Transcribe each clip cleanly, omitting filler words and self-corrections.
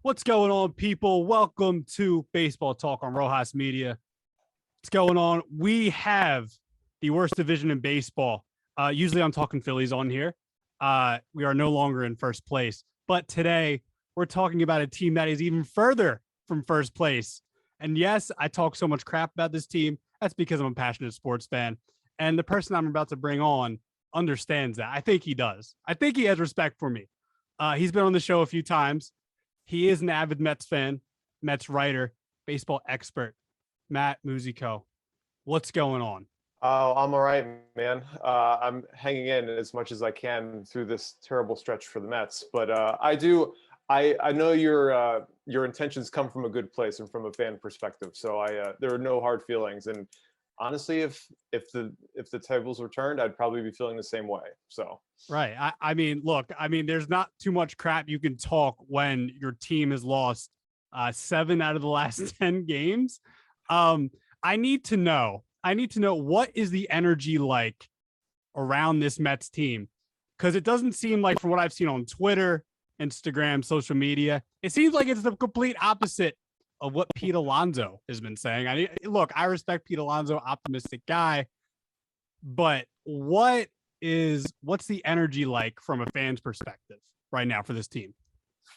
What's going on, people? Welcome to Baseball Talk on Rojas Media. What's going on? We have the worst division in baseball. Usually I'm talking Phillies on here. We are no longer in first place. But today we're talking about a team that is even further from first place. And yes, I talk so much crap about this team. That's because I'm a passionate sports fan. And the person I'm about to bring on understands that. I think he does. I think he has respect for me. He's been on the show a few times. He is an avid Mets fan, Mets writer, baseball expert, Matt Musico. What's going on? Oh, I'm all right, man. I'm hanging in as much as I can through this terrible stretch for the Mets. But I know your intentions come from a good place and from a fan perspective. So there are no hard feelings. And honestly, if the tables were turned, I'd probably be feeling the same way. So. Right. I mean, look, there's not too much crap you can talk when your team has lost 7 out of the last 10 games. I need to know what is the energy like around this Mets team? Because it doesn't seem like, from what I've seen on Twitter, Instagram, social media, it seems like it's the complete opposite of what Pete Alonso has been saying. Look, I respect Pete Alonso, optimistic guy, but what's the energy like from a fan's perspective right now for this team?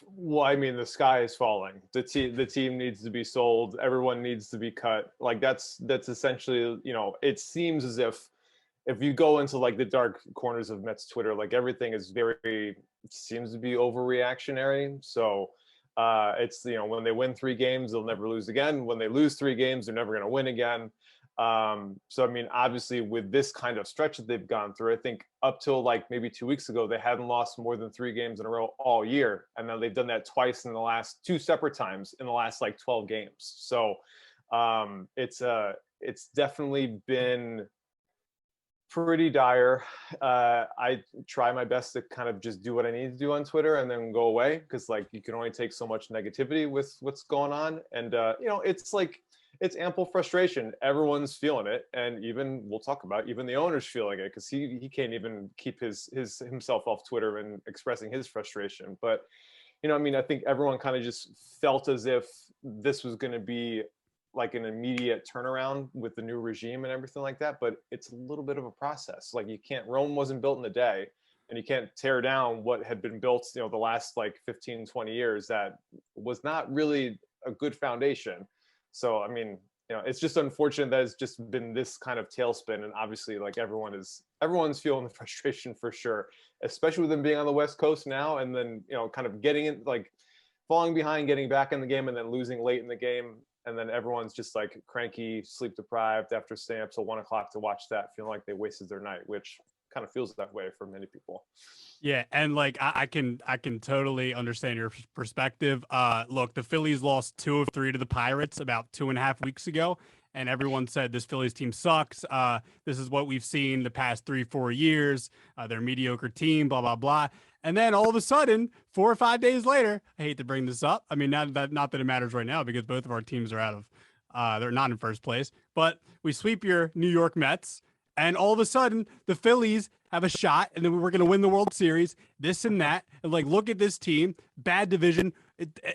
Well, I mean, the sky is falling. The team needs to be sold. Everyone needs to be cut. Like that's essentially, it seems as if you go into like the dark corners of Mets Twitter, like everything is seems to be overreactionary. So it's, when they win 3 games, they'll never lose again. When they lose 3 games, they're never going to win again. So, I mean, obviously with this kind of stretch that they've gone through, I think up till like maybe 2 weeks ago, they hadn't lost more than 3 games in a row all year. And now they've done that twice in the last 2 separate times in the last like 12 games. So it's definitely been pretty dire. I try my best to kind of just do what I need to do on Twitter and then go away, because like you can only take so much negativity with what's going on. And, it's like, it's ample frustration. Everyone's feeling it. And even the owner's feeling it, because he can't even keep himself off Twitter and expressing his frustration. But, I think everyone kind of just felt as if this was going to be like an immediate turnaround with the new regime and everything like that. But it's a little bit of a process. Like Rome wasn't built in a day, and you can't tear down what had been built, the last like 15, 20 years that was not really a good foundation. So, I mean, it's just unfortunate that it's just been this kind of tailspin. And obviously, like everyone's feeling the frustration for sure, especially with them being on the West Coast now. And then, kind of getting in, like falling behind, getting back in the game, and then losing late in the game. And then everyone's just like cranky, sleep deprived after staying up till 1 o'clock to watch that, feeling like they wasted their night, which kind of feels that way for many people. Yeah, and like I can totally understand your perspective. Look, the Phillies lost 2 of 3 to the Pirates about 2.5 weeks ago, and everyone said this Phillies team sucks. This is what we've seen the past 3-4 years. They're a mediocre team, blah blah blah. And then all of a sudden, 4 or 5 days later, I hate to bring this up. I mean, not that it matters right now because both of our teams are out of, they're not in first place. But we sweep your New York Mets. And all of a sudden, the Phillies have a shot, and then we're going to win the World Series, this and that. And, like, look at this team, bad division.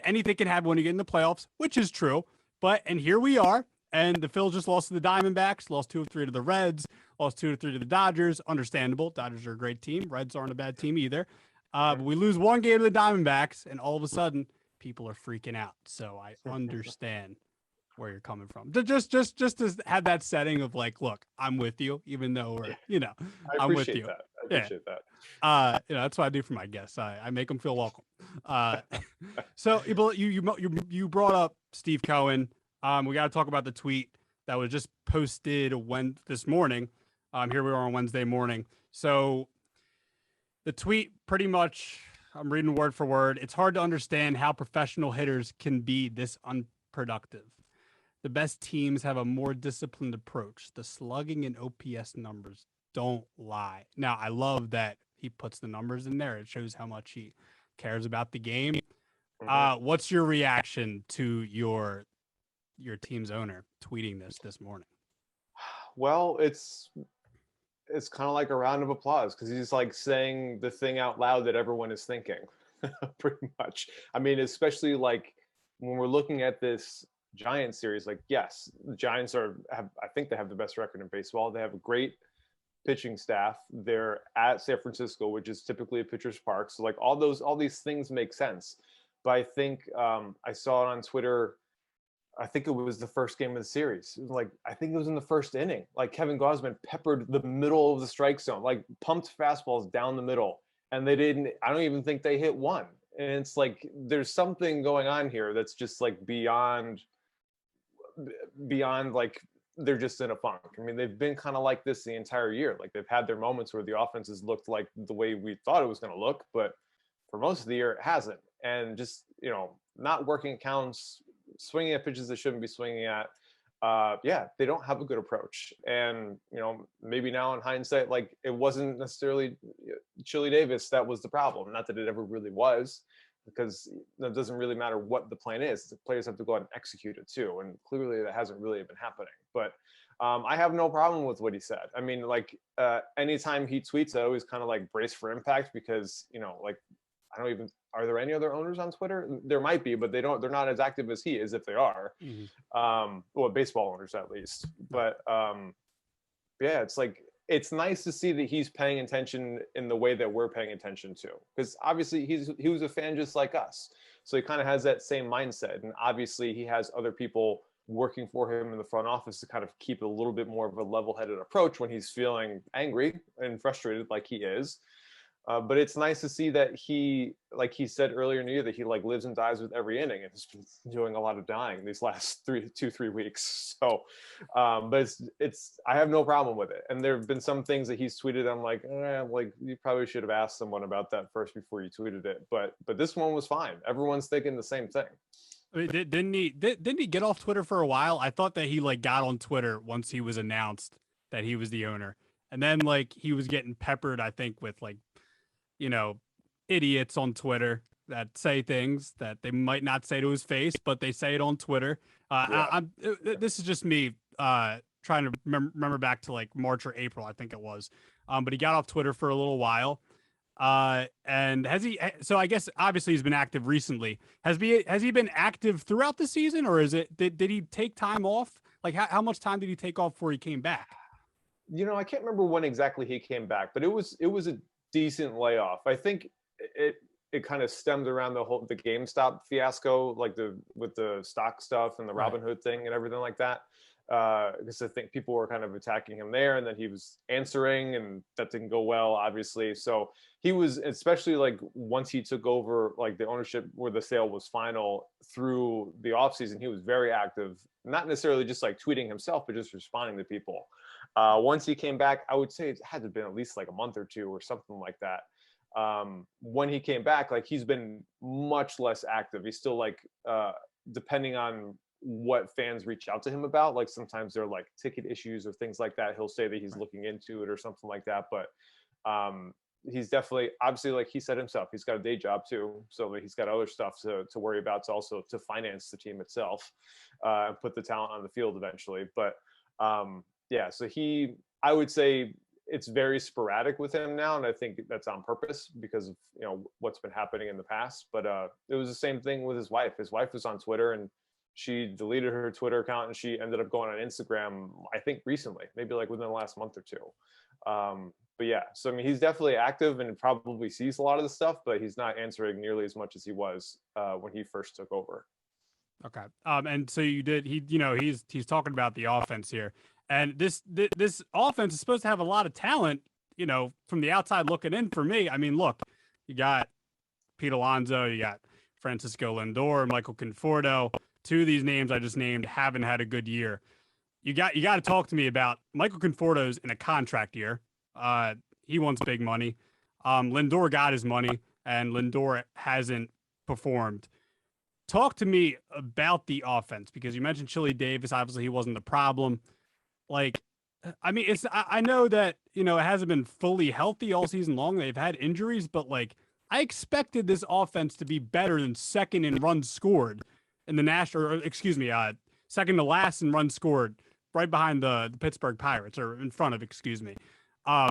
Anything can happen when you get in the playoffs, which is true. And here we are, and the Phils just lost to the Diamondbacks, lost 2 of 3 to the Reds, lost 2 of 3 to the Dodgers. Understandable. Dodgers are a great team. Reds aren't a bad team either. But we lose 1 game to the Diamondbacks, and all of a sudden, people are freaking out. So I understand where you're coming from. Just to have that setting of like, look, I'm with you, even though we're, I'm with you. I appreciate that. That's what I do for my guests. I make them feel welcome. So you brought up Steve Cohen. We got to talk about the tweet that was just posted this morning. Here we are on Wednesday morning. So the tweet pretty much, I'm reading word for word. It's hard to understand how professional hitters can be this unproductive. The best teams have a more disciplined approach. The slugging and OPS numbers don't lie. Now, I love that he puts the numbers in there. It shows how much he cares about the game. Mm-hmm. What's your reaction to your team's owner tweeting this morning? Well, it's kind of like a round of applause, because he's like saying the thing out loud that everyone is thinking. pretty much. I mean, especially like when we're looking at this Giants series, like yes, the Giants I think they have the best record in baseball. They have a great pitching staff. They're at San Francisco, which is typically a pitcher's park. So like all these things make sense. But I think I saw it on Twitter. I think it was the first game of the series. Like I think it was in the first inning. Like Kevin Gausman peppered the middle of the strike zone, like pumped fastballs down the middle, and they didn't. I don't even think they hit one. And it's like there's something going on here that's just like beyond like they're just in a funk. I mean, they've been kind of like this the entire year. Like they've had their moments where the offenses looked like the way we thought it was going to look, but for most of the year it hasn't. And just not working counts, swinging at pitches they shouldn't be swinging at. They don't have a good approach. And maybe now in hindsight, like it wasn't necessarily Chili Davis that was the problem. Not that it ever really was, because it doesn't really matter what the plan is. The players have to go out and execute it too. And clearly that hasn't really been happening. But I have no problem with what he said. I mean, like anytime he tweets, I always kind of like brace for impact because, like are there any other owners on Twitter? There might be, but they're not as active as he is if they are. Well, baseball owners at least. But it's like, it's nice to see that he's paying attention in the way that we're paying attention to, because obviously he was a fan just like us. So he kind of has that same mindset. And obviously he has other people working for him in the front office to kind of keep a little bit more of a level-headed approach when he's feeling angry and frustrated like he is. But it's nice to see that he, like he said earlier in the year, that he like lives and dies with every inning, and has been doing a lot of dying these last 3 weeks. So, but I have no problem with it. And there have been some things that he's tweeted. I'm like, like you probably should have asked someone about that first before you tweeted it. But this one was fine. Everyone's thinking the same thing. I mean, didn't he get off Twitter for a while? I thought that he like got on Twitter once he was announced that he was the owner, and then like he was getting peppered, I think, with like idiots on Twitter that say things that they might not say to his face, but they say it on Twitter. This is just me trying to remember back to like March or April, I think it was. But he got off Twitter for a little while. And so I guess obviously he's been active recently. Has he been active throughout the season, or did he take time off? Like how much time did he take off before he came back? I can't remember when exactly he came back, but it was a decent layoff. I think it kind of stemmed around the GameStop fiasco, like with the stock stuff and the Robinhood thing and everything like that. Because I think people were kind of attacking him there, and then he was answering, and that didn't go well, obviously. So he was, especially like once he took over like the ownership where the sale was final through the offseason, he was very active, not necessarily just like tweeting himself, but just responding to people. Once he came back, I would say it had to have been at least like a month or two or something like that. When he came back, like he's been much less active. He's still like, depending on what fans reach out to him about, like sometimes they're like ticket issues or things like that, he'll say that he's looking into it or something like that. But he's definitely, obviously, like he said himself, he's got a day job too, so he's got other stuff to worry about, to also to finance the team itself and put the talent on the field eventually. But so I would say it's very sporadic with him now, and I think that's on purpose because of what's been happening in the past. But it was the same thing with his wife. His wife was on Twitter, and she deleted her Twitter account, and she ended up going on Instagram, I think recently, maybe like within the last month or two. But yeah, so I mean, he's definitely active and probably sees a lot of the stuff, but he's not answering nearly as much as he was when he first took over. Okay. And so he's talking about the offense here, and this offense is supposed to have a lot of talent, from the outside looking in. For me, I mean, look, you got Pete Alonso, you got Francisco Lindor, Michael Conforto. Two of these names I just named haven't had a good year. You got to talk to me about Michael Conforto's in a contract year. He wants big money. Lindor got his money, and Lindor hasn't performed. Talk to me about the offense, because you mentioned Chili Davis. Obviously, he wasn't the problem. Like, I mean, I know that, it hasn't been fully healthy all season long. They've had injuries, but like, I expected this offense to be better than second in runs scored in the national, or excuse me, second to last in runs scored, right behind the Pittsburgh Pirates, or in front of, excuse me. Talk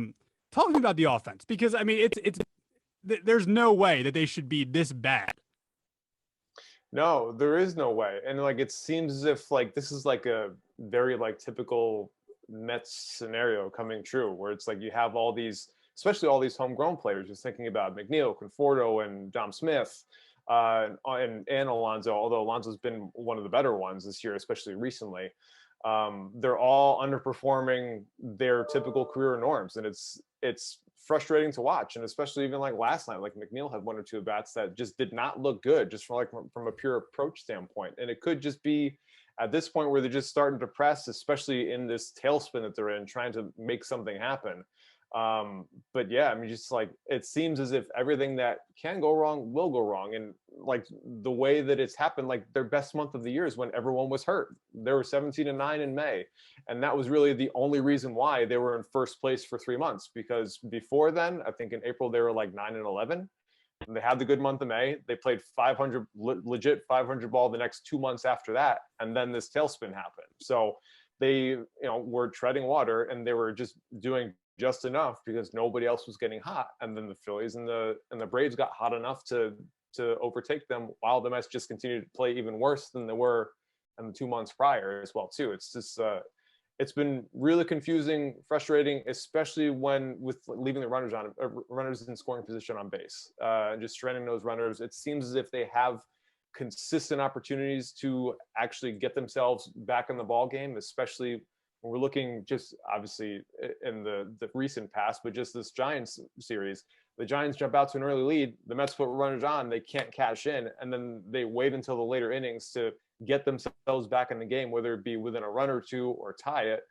to me about the offense, because I mean, there's no way that they should be this bad. No, there is no way. And like it seems as if like this is like a very like typical Mets scenario coming true, where it's like you have all these, especially all these homegrown players. Just thinking about McNeil, Conforto, and Dom Smith, and Alonso. Although Alonso's been one of the better ones this year, especially recently. They're all underperforming their typical career norms, and it's frustrating to watch. And especially even like last night, like McNeil had one or two bats that just did not look good, just from a pure approach standpoint. And it could just be at this point where they're just starting to press, especially in this tailspin that they're in, trying to make something happen. But yeah, I mean, just like it seems as if everything that can go wrong will go wrong. And like the way that it's happened, like their best month of the year is when everyone was hurt. They were 17-9 in May. And that was really the only reason why they were in first place for 3 months, because before then, I think in April, they were like 9-11. And they had the good month of May. They played 500, legit 500 ball the next 2 months after that. And then this tailspin happened. So they, were treading water, and they were just doing just enough because nobody else was getting hot. And then the Phillies and the Braves got hot enough to overtake them, while the Mets just continued to play even worse than they were in the 2 months prior as well too. It's just it's been really confusing, frustrating, especially when with leaving the runners in scoring position on base, just stranding those runners. It seems as if they have consistent opportunities to actually get themselves back in the ball game, especially when we're looking just obviously in the recent past, but just this Giants series. The Giants jump out to an early lead, the Mets put runners on, they can't cash in, and then they wait until the later innings to get themselves back in the game, whether it be within a run or two or tie it,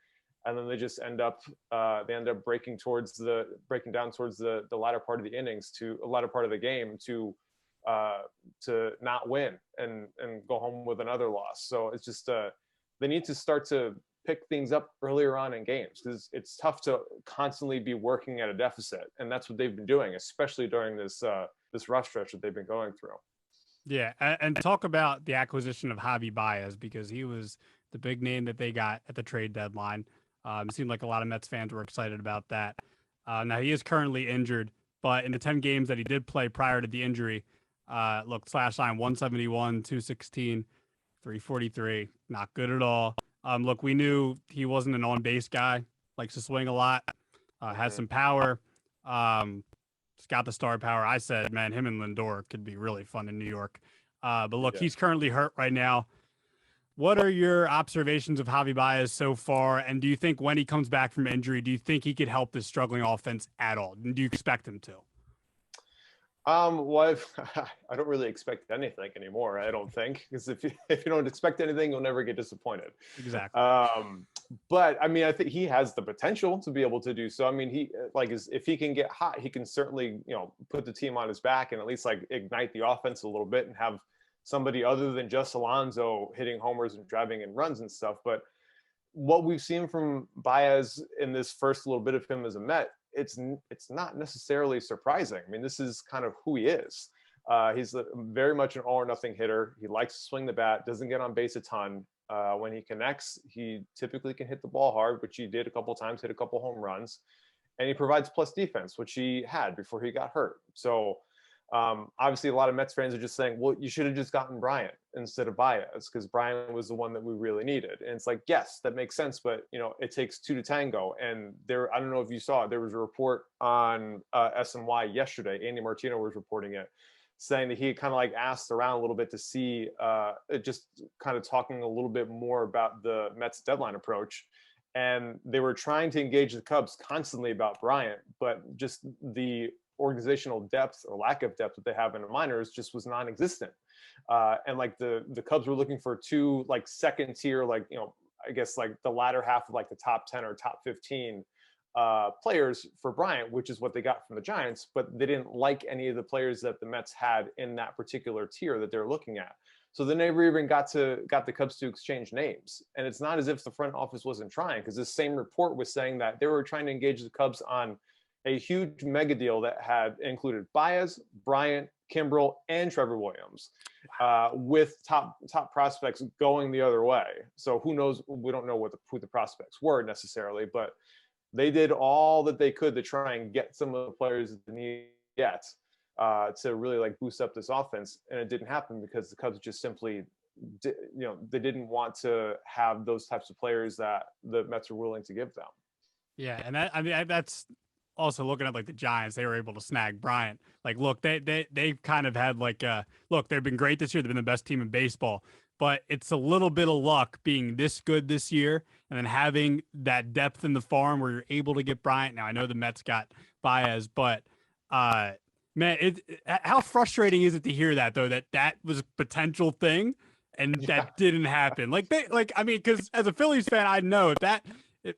and then they just end up breaking down towards the latter part of the innings, to a latter part of the game, to not win and go home with another loss. So it's just they need to start to pick things up earlier on in games, because it's tough to constantly be working at a deficit, and that's what they've been doing, especially during this rough stretch that they've been going through. Yeah, and talk about the acquisition of Javi Baez, because he was the big name that they got at the trade deadline. It seemed like a lot of Mets fans were excited about that. Now he is currently injured, but in the 10 games that he did play prior to the injury, look, slash line 171, 216, 343, not good at all. Look, we knew he wasn't an on-base guy, likes to swing a lot, has some power, he's got the star power. I said, man, him and Lindor could be really fun in New York. But look, he's currently hurt right now. What are your observations of Javi Baez so far? And do you think when he comes back from injury, do you think he could help this struggling offense at all? And do you expect him to? Well, I don't really expect anything anymore. I don't think, because if you don't expect anything, you'll never get disappointed. Exactly. But I mean, I think he has the potential to be able to do so. I mean, if he can get hot, he can certainly put the team on his back and at least like ignite the offense a little bit and have somebody other than just Alonso hitting homers and driving in runs and stuff. But what we've seen from Baez in this first little bit of him as a Met, it's not necessarily surprising. I mean, this is kind of who he is. He's very much an all or nothing hitter. He likes to swing the bat, doesn't get on base a ton. When he connects, he typically can hit the ball hard, which he did a couple times, hit a couple home runs, and he provides plus defense, which he had before he got hurt. So obviously a lot of Mets fans are just saying, well, you should have just gotten Bryant instead of Baez, because Bryant was the one that we really needed. And it's like, yes, that makes sense, but it takes two to tango. And I don't know if you saw, there was a report on SNY yesterday. Andy Martino was reporting it, saying that he kind of like asked around a little bit to see, just kind of talking a little bit more about the Mets deadline approach. And they were trying to engage the Cubs constantly about Bryant, but just the organizational depth or lack of depth that they have in the minors just was non-existent. And like the Cubs were looking for two like second tier, like, I guess like the latter half of like the top 10 or top 15 players for Bryant, which is what they got from the Giants, but they didn't like any of the players that the Mets had in that particular tier that they're looking at. So they never even got the Cubs to exchange names. And it's not as if the front office wasn't trying, because this same report was saying that they were trying to engage the Cubs on a huge mega deal that had included Baez, Bryant, Kimbrel, and Trevor Williams, with top prospects going the other way. So who knows? We don't know who the prospects were necessarily, but they did all that they could to try and get some of the players that they need to get. to really like boost up this offense, and it didn't happen because the Cubs just simply, they didn't want to have those types of players that the Mets were willing to give them. Yeah, and that's also looking at like the Giants. They were able to snag Bryant. Like, look, they've kind of had like look, they've been great this year. They've been the best team in baseball, but it's a little bit of luck being this good this year, and then having that depth in the farm where you're able to get Bryant. Now I know the Mets got Baez, but man, how frustrating is it to hear that though, that was a potential thing and that didn't happen. I mean, because as a Phillies fan, I know if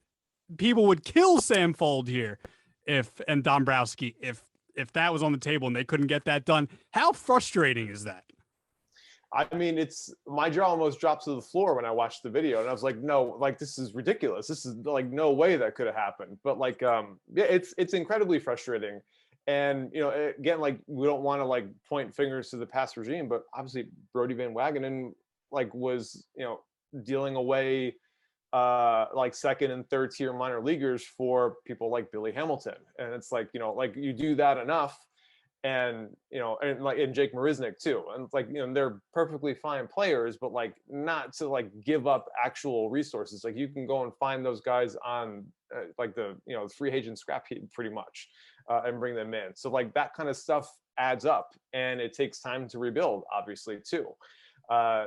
people would kill Sam Fold here and Dombrowski if that was on the table and they couldn't get that done. How frustrating is that? I mean, it's, my jaw almost drops to the floor when I watched the video, and I was like, no, like this is ridiculous. This is like no way that could have happened. But like, yeah, it's incredibly frustrating. And again, like we don't want to like point fingers to the past regime, but obviously Brodie Van Wagenen like was dealing away like second and third tier minor leaguers for people like Billy Hamilton, and it's like like you do that enough, and and Jake Marisnick too, and it's like they're perfectly fine players, but like not to like give up actual resources. Like you can go and find those guys on like the free agent scrap heap pretty much, and bring them in. So like that kind of stuff adds up, and it takes time to rebuild, obviously too.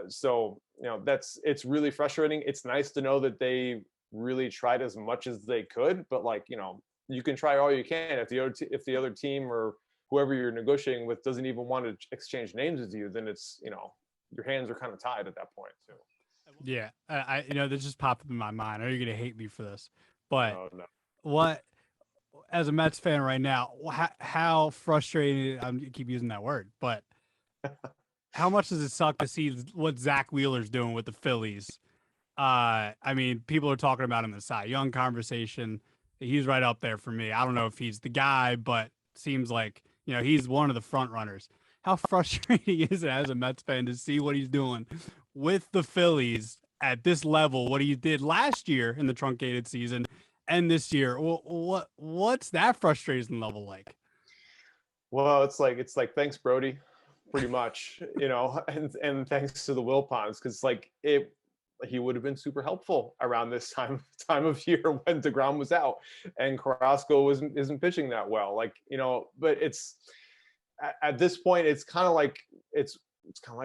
So it's really frustrating. It's nice to know that they really tried as much as they could, but like you can try all you can. If the other team or whoever you're negotiating with doesn't even want to exchange names with you, then it's your hands are kind of tied at that point too. Yeah, I this just popped up in my mind. I know you're gonna hate me for this, but no. What, as a Mets fan right now, how frustrating, I keep using that word, but how much does it suck to see what Zack Wheeler's doing with the Phillies? I mean, people are talking about him in the Cy Young conversation. He's right up there for me. I don't know if he's the guy, but seems like, he's one of the front runners. How frustrating is it as a Mets fan to see what he's doing with the Phillies at this level, what he did last year in the truncated season and this year? What's that frustration level like? Well, it's like thanks, Brodie, pretty much, and thanks to the Wilpons, because like he would have been super helpful around this time of year when DeGrom was out and Carrasco isn't pitching that well. Like, but it's at this point, it's kind of like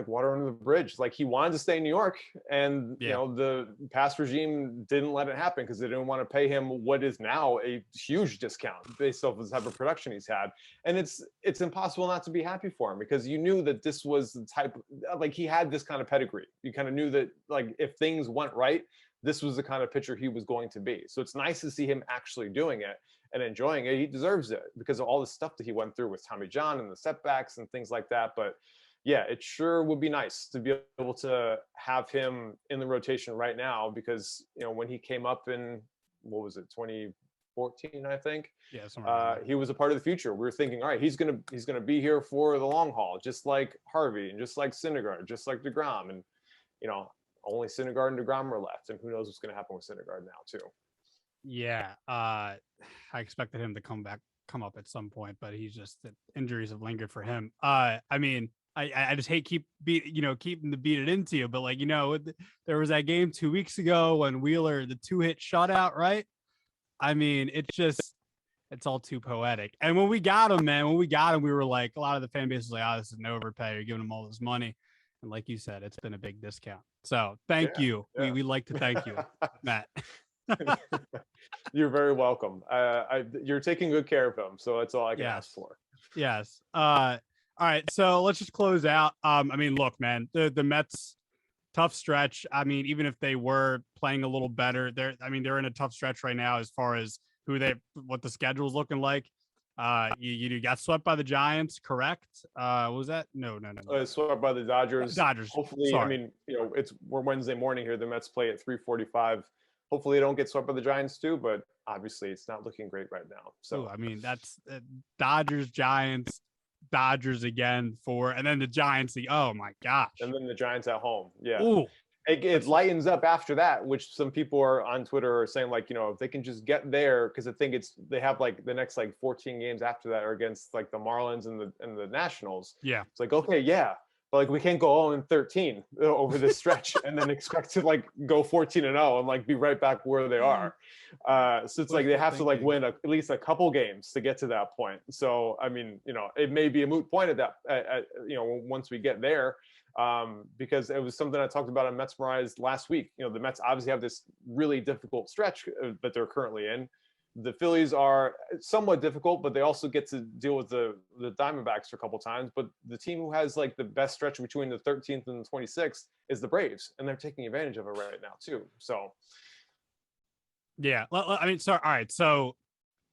water under the bridge. Like he wanted to stay in New York, and the past regime didn't let it happen because they didn't want to pay him what is now a huge discount based off of the type of production he's had. And it's impossible not to be happy for him, because you knew that this was the type, like he had this kind of pedigree. You kind of knew that like if things went right, this was the kind of pitcher he was going to be. So it's nice to see him actually doing it and enjoying it. He deserves it because of all the stuff that he went through with Tommy John and the setbacks and things like that. But yeah, it sure would be nice to be able to have him in the rotation right now, because when he came up in, what was it, 2014, I think. Yeah, he was a part of the future. We were thinking, all right, he's gonna be here for the long haul, just like Harvey and just like Syndergaard, just like DeGrom, and only Syndergaard and DeGrom are left, and who knows what's gonna happen with Syndergaard now too. Yeah, I expected him to come up at some point, but he's just, the injuries have lingered for him. I mean, I just hate keeping to beat it into you, but like, there was that game 2 weeks ago when Wheeler, the 2-hit shutout, right? I mean, it's all too poetic. And when we got him, we were like, a lot of the fan base was like, oh, this is an overpay. You're giving him all this money. And like you said, it's been a big discount. So thank you. Yeah. We like to thank you, Matt. You're very welcome. You're taking good care of him, so that's all I can ask for. Yes. All right, so let's just close out. I mean, look, man, the Mets, tough stretch. I mean, even if they were playing a little better, they're in a tough stretch right now as far as what the schedule's looking like. You got swept by the Giants, correct? What was that? No. Swept by the Dodgers. Hopefully, sorry. I mean, we're Wednesday morning here. The Mets play at 3:45. Hopefully, they don't get swept by the Giants too, but obviously, it's not looking great right now. So, I mean, that's Dodgers, Giants. Dodgers again and then the Giants. Oh my gosh! And then the Giants at home. Yeah. Ooh. it lightens up after that, which some people are on Twitter are saying like, if they can just get there, because I think they have like the next like 14 games after that are against like the Marlins and the Nationals. Yeah. It's like, okay, yeah, but like we can't go 0-13 over this stretch and then expect to like go 14-0 and like be right back where they are. So it's like they have to like win at least a couple games to get to that point. So I mean, it may be a moot point at that once we get there. Because it was something I talked about on Metsmerized last week. The Mets obviously have this really difficult stretch that they're currently in. The Phillies are somewhat difficult, but they also get to deal with the Diamondbacks for a couple times. But the team who has like the best stretch between the 13th and the 26th is the Braves, and they're taking advantage of it right now too. So, yeah, I mean, sorry. All right, so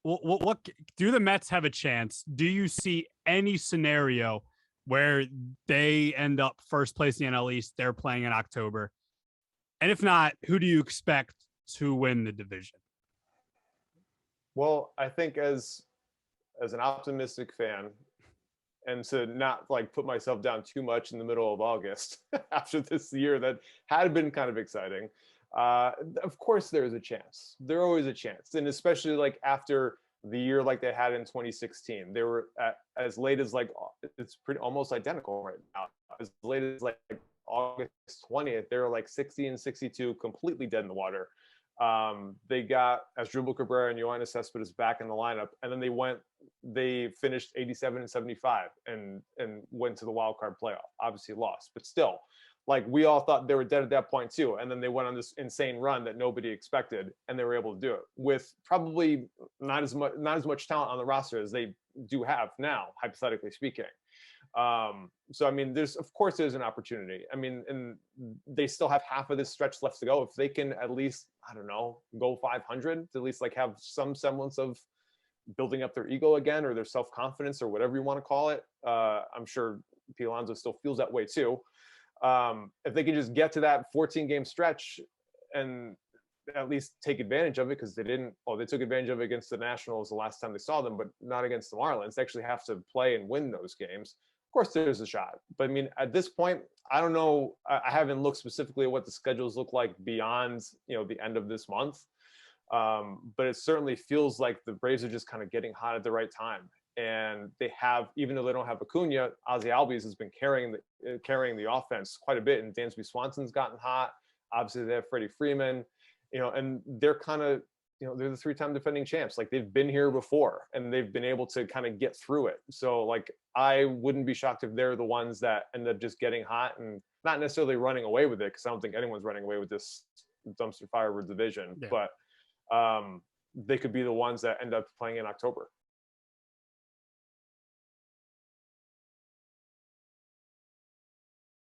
what do the Mets have a chance? Do you see any scenario where they end up first place in the NL East? They're playing in October, and if not, who do you expect to win the division? Well, I think as an optimistic fan, and to not like put myself down too much in the middle of August after this year that had been kind of exciting, of course there is a chance. There's always a chance, and especially like after the year like they had in 2016, they were as late as like it's pretty almost identical right now. As late as like August 20th, they were like 60-62, completely dead in the water. They got Asdrubal Cabrera and Yoenis Cespedes back in the lineup, and then they finished 87-75 and went to the wild card playoff. Obviously lost, but still, like we all thought they were dead at that point too. And then they went on this insane run that nobody expected, and they were able to do it with probably not as much talent on the roster as they do have now, hypothetically speaking. So I mean, there's an opportunity. I mean, and they still have half of this stretch left to go. If they can at least, I don't know, go 500 to at least like have some semblance of building up their ego again, or their self-confidence, or whatever you want to call it. I'm sure Pete Alonso still feels that way too. If they can just get to that 14-game stretch and at least take advantage of it, because they took advantage of it against the Nationals the last time they saw them, but not against the Marlins. They actually have to play and win those games. Of course, there's a shot. But I mean, at this point, I don't know. I haven't looked specifically at what the schedules look like beyond, the end of this month. But it certainly feels like the Braves are just kind of getting hot at the right time. And they have, even though they don't have Acuna, Ozzy Albies has been carrying the offense quite a bit. And Dansby Swanson's gotten hot. Obviously, they have Freddie Freeman, and they're kind of, they're the 3-time defending champs. Like they've been here before, and they've been able to kind of get through it. So like, I wouldn't be shocked if they're the ones that end up just getting hot and not necessarily running away with it, because I don't think anyone's running away with this dumpster fire division. Yeah. But they could be the ones that end up playing in October.